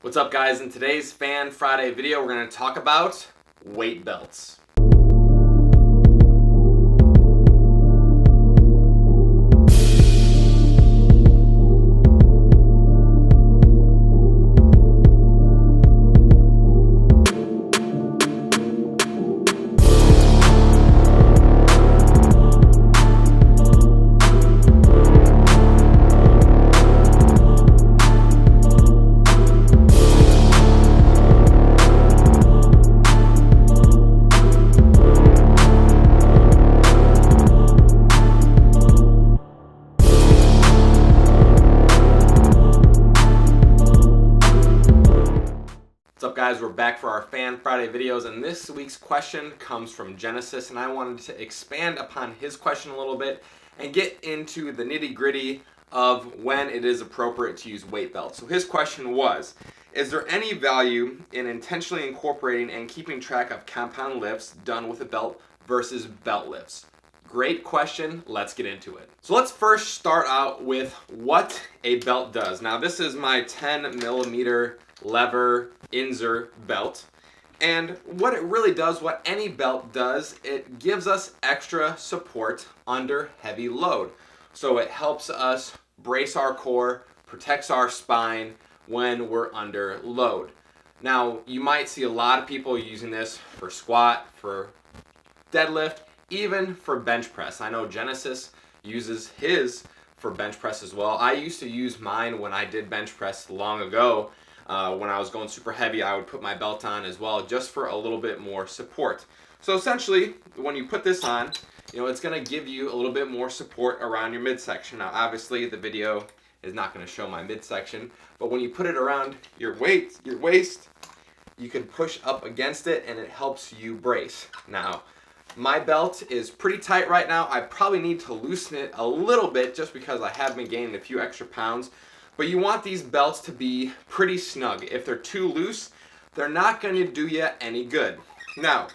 What's up, guys? In today's Fan Friday video, we're going to talk about weight belts. What's up, guys? We're back for our Fan Friday videos, and this week's question comes from Genesis, and I wanted to expand upon his question a little bit and get into the nitty-gritty of when it is appropriate to use weight belts. So his question was, is there any value in intentionally incorporating and keeping track of compound lifts done with a belt versus belt lifts? Great question. Let's get into it. So let's first start out with what a belt does. Now, this is my 10 millimeter lever Inzer belt, and what it really does, what any belt does, it gives us extra support under heavy load. So it helps us brace our core, protects our spine when we're under load. Now, you might see a lot of people using this for squat, for deadlift, even for bench press. I know Genesis uses his for bench press as well. I used to use mine when I did bench press long ago. When I was going super heavy, I would put my belt on as well, just for a little bit more support. So essentially, when you put this on, it's going to give you a little bit more support around your midsection. Now, obviously, the video is not going to show my midsection, but when you put it around your waist, you can push up against it, and it helps you brace. Now, my belt is pretty tight right now. I probably need to loosen it a little bit just because I have been gaining a few extra pounds. But you want these belts to be pretty snug. If they're too loose, they're not going to do you any good. Now,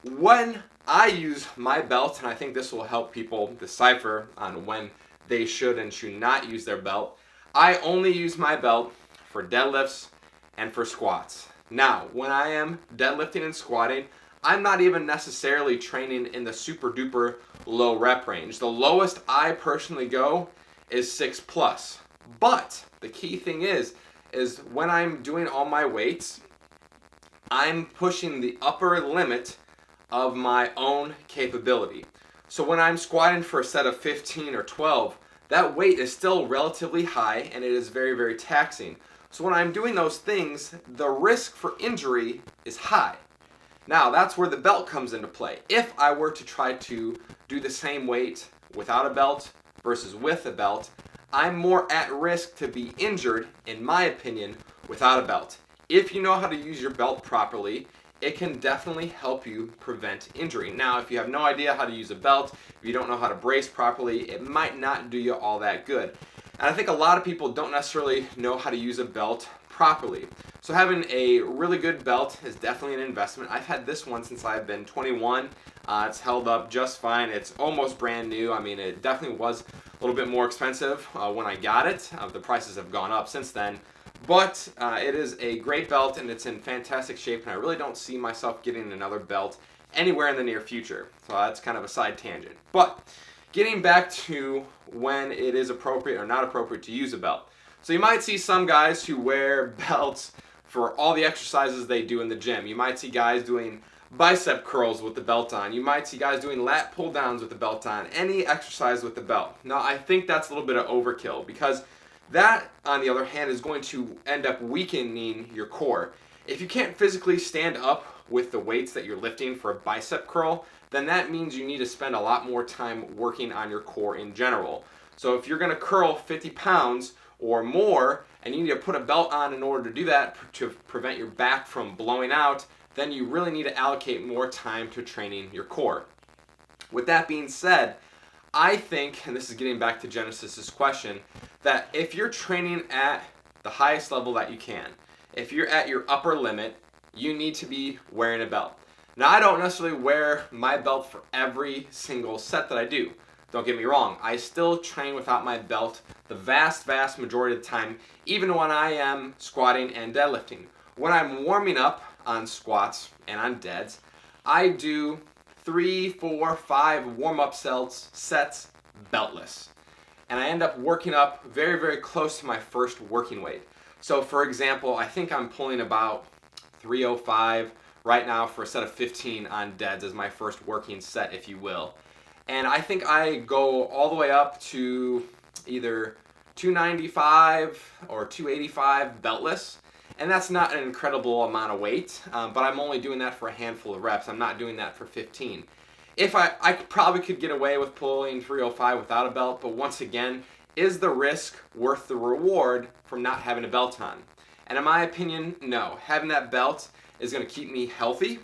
when I use my belt, and I think this will help people decipher on when they should and should not use their belt, I only use my belt for deadlifts and for squats. Now, when I am deadlifting and squatting, I'm not even necessarily training in the super duper low rep range. The lowest I personally go is 6+. But the key thing is when I'm doing all my weights, I'm pushing the upper limit of my own capability. So when I'm squatting for a set of 15 or 12, that weight is still relatively high and it is very, very taxing. So when I'm doing those things, the risk for injury is high. Now, that's where the belt comes into play. If I were to try to do the same weight without a belt versus with a belt, I'm more at risk to be injured, in my opinion, without a belt. If you know how to use your belt properly, it can definitely help you prevent injury. Now, if you have no idea how to use a belt, if you don't know how to brace properly, it might not do you all that good. And I think a lot of people don't necessarily know how to use a belt properly. So having a really good belt is definitely an investment. I've had this one since I've been 21. It's held up just fine. It's almost brand new. I mean, it definitely was a little bit more expensive when I got it. The prices have gone up since then. But it is a great belt, and it's in fantastic shape, and I really don't see myself getting another belt anywhere in the near future. So that's kind of a side tangent. But getting back to when it is appropriate or not appropriate to use a belt. So you might see some guys who wear belts for all the exercises they do in the gym. You might see guys doing bicep curls with the belt on. You might see guys doing lat pull downs with the belt on. Any exercise with the belt. Now, I think that's a little bit of overkill, because that, on the other hand, is going to end up weakening your core. If you can't physically stand up with the weights that you're lifting for a bicep curl, then that means you need to spend a lot more time working on your core in general. So if you're going to curl 50 pounds or more, and you need to put a belt on in order to do that to prevent your back from blowing out, then you really need to allocate more time to training your core. With that being said, I think, and this is getting back to Genesis's question, that if you're training at the highest level that you can, if you're at your upper limit, you need to be wearing a belt. Now, I don't necessarily wear my belt for every single set that I do. Don't get me wrong, I still train without my belt the vast majority of the time, even when I am squatting and deadlifting. When I'm warming up on squats and on deads, I do 3, 4, 5 warm-up sets beltless. And I end up working up very close to my first working weight. So for example, I think I'm pulling about 305 right now for a set of 15 on deads as my first working set, if you will. And I think I go all the way up to either 295 or 285 beltless. And that's not an incredible amount of weight, but I'm only doing that for a handful of reps. I'm not doing that for 15. If I probably could get away with pulling 305 without a belt, but once again, is the risk worth the reward from not having a belt on? And in my opinion, no. Having that belt is going to keep me healthy,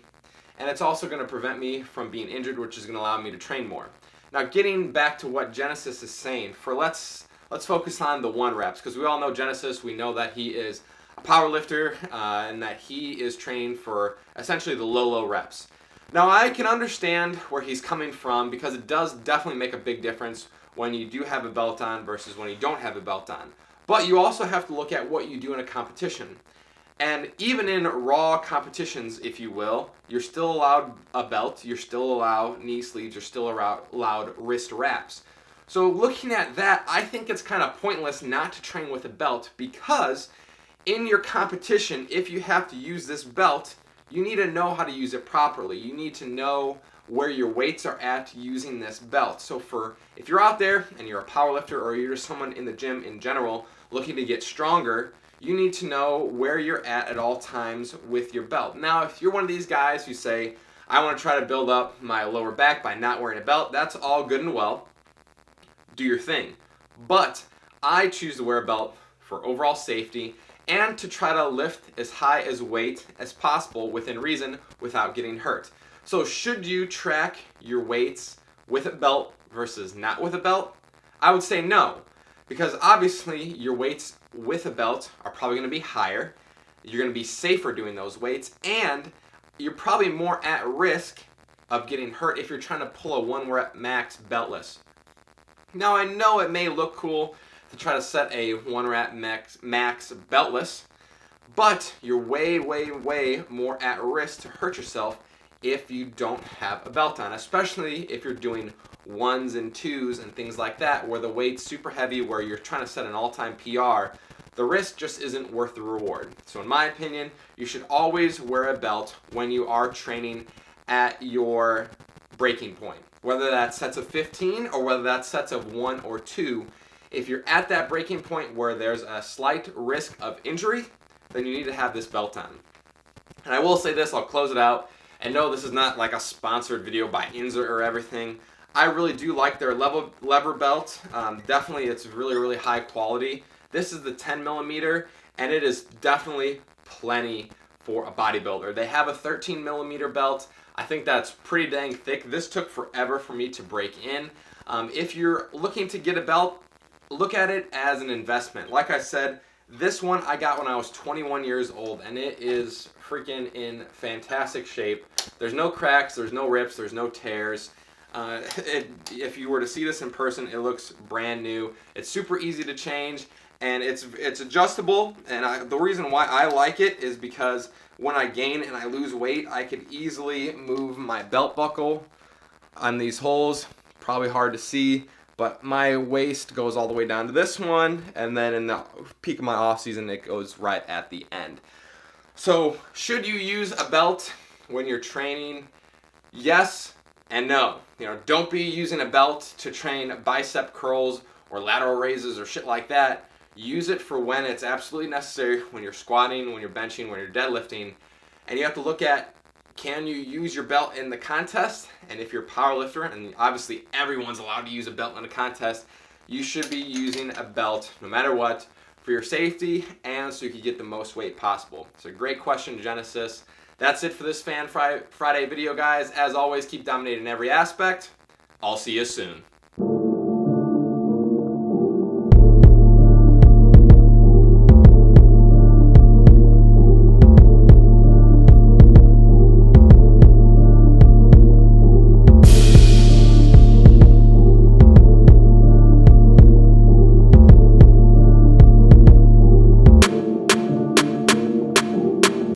and it's also going to prevent me from being injured, which is going to allow me to train more. Now, getting back to what Genesis is saying, let's focus on the 1 reps, because we all know Genesis. We know that he is a power lifter, and that he is training for essentially the low reps. Now, I can understand where he's coming from, because it does definitely make a big difference when you do have a belt on versus when you don't have a belt on. But you also have to look at what you do in a competition. And even in raw competitions, if you will, you're still allowed a belt, you're still allowed knee sleeves, you're still allowed wrist wraps. So looking at that, I think it's kind of pointless not to train with a belt, because in your competition, if you have to use this belt, you need to know how to use it properly. You need to know where your weights are at using this belt. So if you're out there and you're a powerlifter, or you're just someone in the gym in general looking to get stronger, you need to know where you're at all times with your belt. Now, if you're one of these guys who say, I want to try to build up my lower back by not wearing a belt, that's all good and well. Do your thing. But I choose to wear a belt for overall safety and to try to lift as high as weight as possible within reason without getting hurt. So should you track your weights with a belt versus not with a belt? I would say no, because obviously your weights with a belt are probably going to be higher. You're going to be safer doing those weights, and you're probably more at risk of getting hurt if you're trying to pull a 1 rep max beltless. Now, I know it may look cool to try to set a 1 rep max beltless, but you're way more at risk to hurt yourself if you don't have a belt on, especially if you're doing 1s and 2s and things like that, where the weight's super heavy, where you're trying to set an all-time PR. The risk just isn't worth the reward. So in my opinion, you should always wear a belt when you are training at your breaking point, whether that's sets of 15 or whether that's sets of 1 or 2. If you're at that breaking point where there's a slight risk of injury, then you need to have this belt on. And I will say this, I'll close it out. And no, this is not like a sponsored video by Inza or everything. I really do like their lever belt. Definitely, it's really high quality. This is the 10 millimeter, and it is definitely plenty for a bodybuilder. They have a 13 millimeter belt. I think that's pretty dang thick. This took forever for me to break in. If you're looking to get a belt, look at it as an investment. Like I said, this one I got when I was 21 years old, and it is freaking in fantastic shape. There's no cracks, there's no rips, there's no tears. If you were to see this in person, it looks brand new. It's super easy to change, and it's adjustable. And the reason why I like it is because when I gain and I lose weight, I could easily move my belt buckle on these holes. Probably hard to see, but my waist goes all the way down to this one, and then in the peak of my off season, it goes right at the end. So should you use a belt when you're training? Yes and no. Don't be using a belt to train bicep curls or lateral raises or shit like that. Use it for when it's absolutely necessary, when you're squatting, when you're benching, when you're deadlifting. And you have to look at, can you use your belt in the contest? And if you're a power lifter, and obviously everyone's allowed to use a belt in a contest, you should be using a belt no matter what for your safety and so you can get the most weight possible. It's a great question, Genesis. That's it for this Fan Friday video, guys. As always, keep dominating every aspect. I'll see you soon.